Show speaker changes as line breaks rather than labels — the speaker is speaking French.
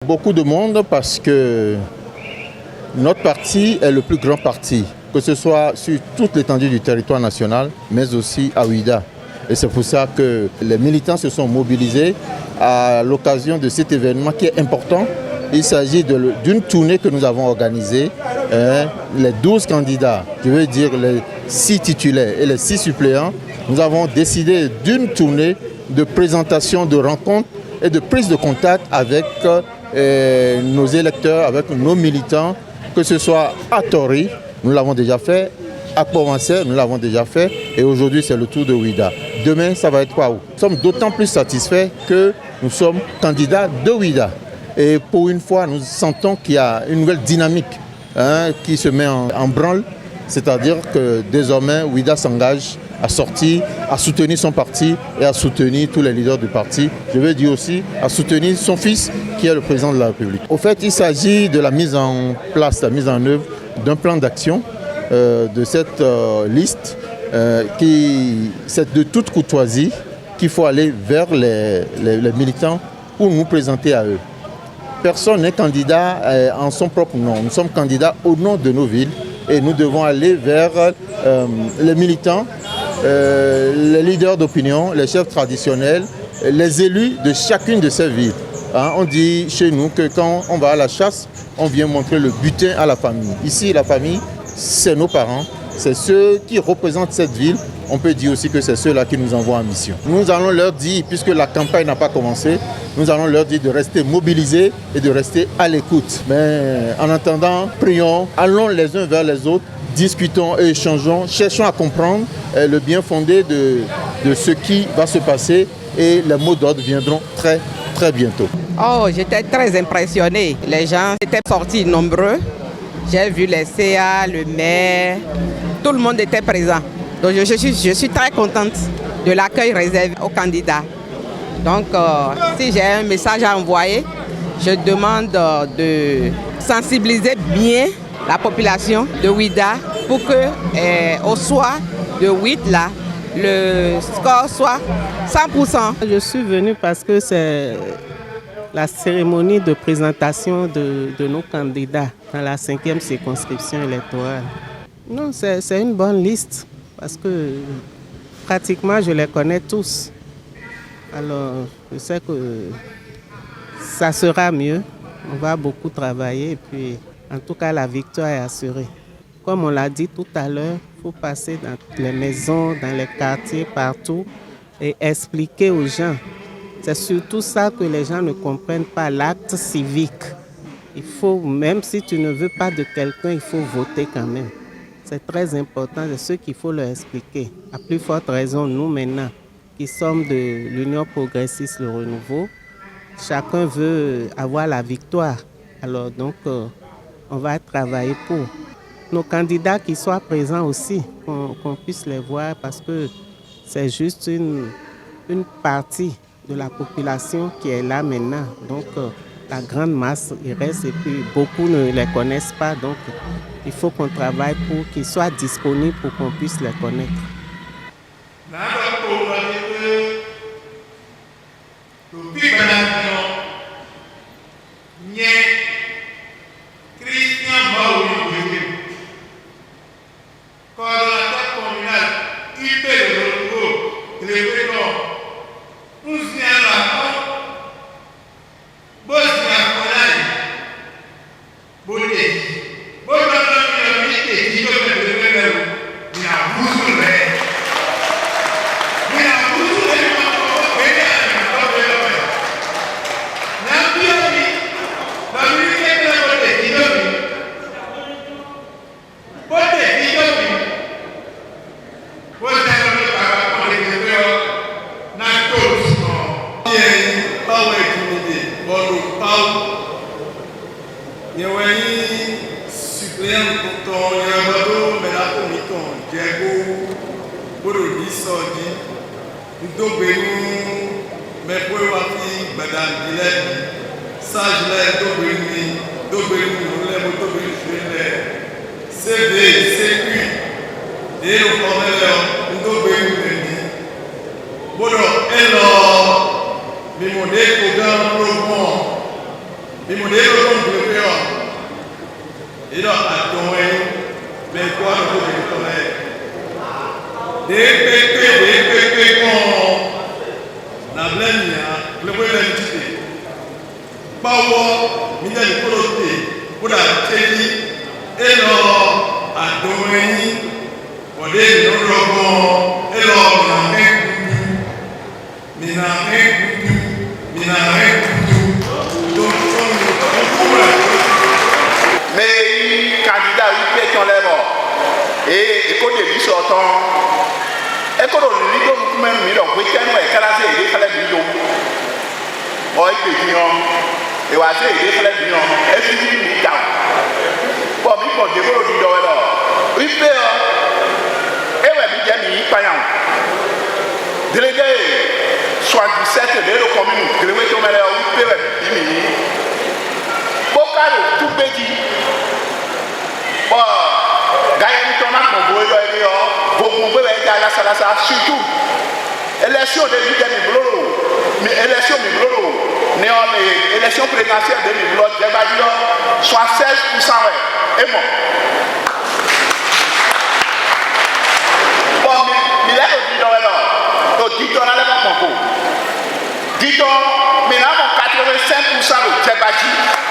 beaucoup de monde parce que notre parti est le plus grand parti, que ce soit sur toute l'étendue du territoire national, mais aussi à Ouidah. Et c'est pour ça que les militants se sont mobilisés à l'occasion de cet événement qui est important. Il s'agit d'une tournée que nous avons organisée. Les 12 candidats, je veux dire les 6 titulaires et les 6 suppléants, nous avons décidé d'une tournée de présentation, de rencontres et de prise de contact avec nos électeurs, avec nos militants, que ce soit à Tori, nous l'avons déjà fait, à Provençal, nous l'avons déjà fait, et aujourd'hui c'est le tour de Ouidah. Demain, ça va être quoi? Nous sommes d'autant plus satisfaits que nous sommes candidats de Ouidah. Et pour une fois, nous sentons qu'il y a une nouvelle dynamique qui se met en branle, c'est-à-dire que désormais, Ouidah s'engage à sortir, à soutenir son parti et à soutenir tous les leaders du parti. Je veux dire aussi à soutenir son fils qui est le président de la République. Au fait, il s'agit de la mise en place, la mise en œuvre d'un plan d'action de cette liste c'est de toute courtoisie qu'il faut aller vers les militants pour nous présenter à eux. Personne n'est candidat en son propre nom. Nous sommes candidats au nom de nos villes et nous devons aller vers les militants, les leaders d'opinion, les chefs traditionnels, les élus de chacune de ces villes. On dit chez nous que quand on va à la chasse, on vient montrer le butin à la famille. Ici, la famille, c'est nos parents, c'est ceux qui représentent cette ville. On peut dire aussi que c'est ceux-là qui nous envoient en mission. Nous allons leur dire, puisque la campagne n'a pas commencé, nous allons leur dire de rester mobilisés et de rester à l'écoute. Mais en attendant, prions, allons les uns vers les autres, discutons et échangeons, cherchons à comprendre le bien fondé de ce qui va se passer et les mots d'ordre viendront très, très bientôt.
Oh, j'étais très impressionnée. Les gens étaient sortis nombreux. J'ai vu les CA, le maire, tout le monde était présent. Donc je suis très contente de l'accueil réservé aux candidats. Donc si j'ai un message à envoyer, je demande de sensibiliser bien la population de Ouidah pour que au soir de 8 là, le score soit 100%.
Je suis venue parce que c'est la cérémonie de présentation de nos candidats dans la 5e circonscription électorale. Non, c'est une bonne liste parce que pratiquement je les connais tous. Alors je sais que ça sera mieux. On va beaucoup travailler et puis en tout cas la victoire est assurée. Comme on l'a dit tout à l'heure, il faut passer dans les maisons, dans les quartiers, partout et expliquer aux gens. C'est surtout ça que les gens ne comprennent pas, l'acte civique. Il faut, même si tu ne veux pas de quelqu'un, il faut voter quand même. C'est très important, c'est ce qu'il faut leur expliquer. À plus forte raison, nous maintenant, qui sommes de l'Union progressiste Le Renouveau, chacun veut avoir la victoire. Alors donc, on va travailler pour. Nos candidats qui soient présents aussi, qu'on puisse les voir parce que c'est juste une partie de la population qui est là maintenant. Donc, la grande masse, il reste et puis beaucoup ne les connaissent pas. Donc, il faut qu'on travaille pour qu'ils soient disponibles pour qu'on puisse les connaître.
modèle comme le péon. Et là, à ton mais quoi, le coup de tonnerre. Des la blême, le coup de l'entité. Power, Mina de Coloté, pour la télé, et l'or à Domini, pour les non-robons, et l'or Mina
mais candidat il fait qu'on lève et qu'on est sortant et qu'on a lui donc même mis donc week-end ouais calasé il fallait lui donc bon et puis et ouais il fallait lui donc et puis il down bon mi bon développe du doigt là il fait et ouais mi j'ai mis pas yan délégué 77 de la commune délégué tout mais là il fait il Bokaro tout petit. Bon, Gaïa ton a mon beau beaucoup de la surtout. Élection de l'Union mais élection de l'Union, élection présidentielle de l'Union, 76% et bon. Bon, mais là, on dit on a le bon. Dit-on, mais là, 85% de Djebadji.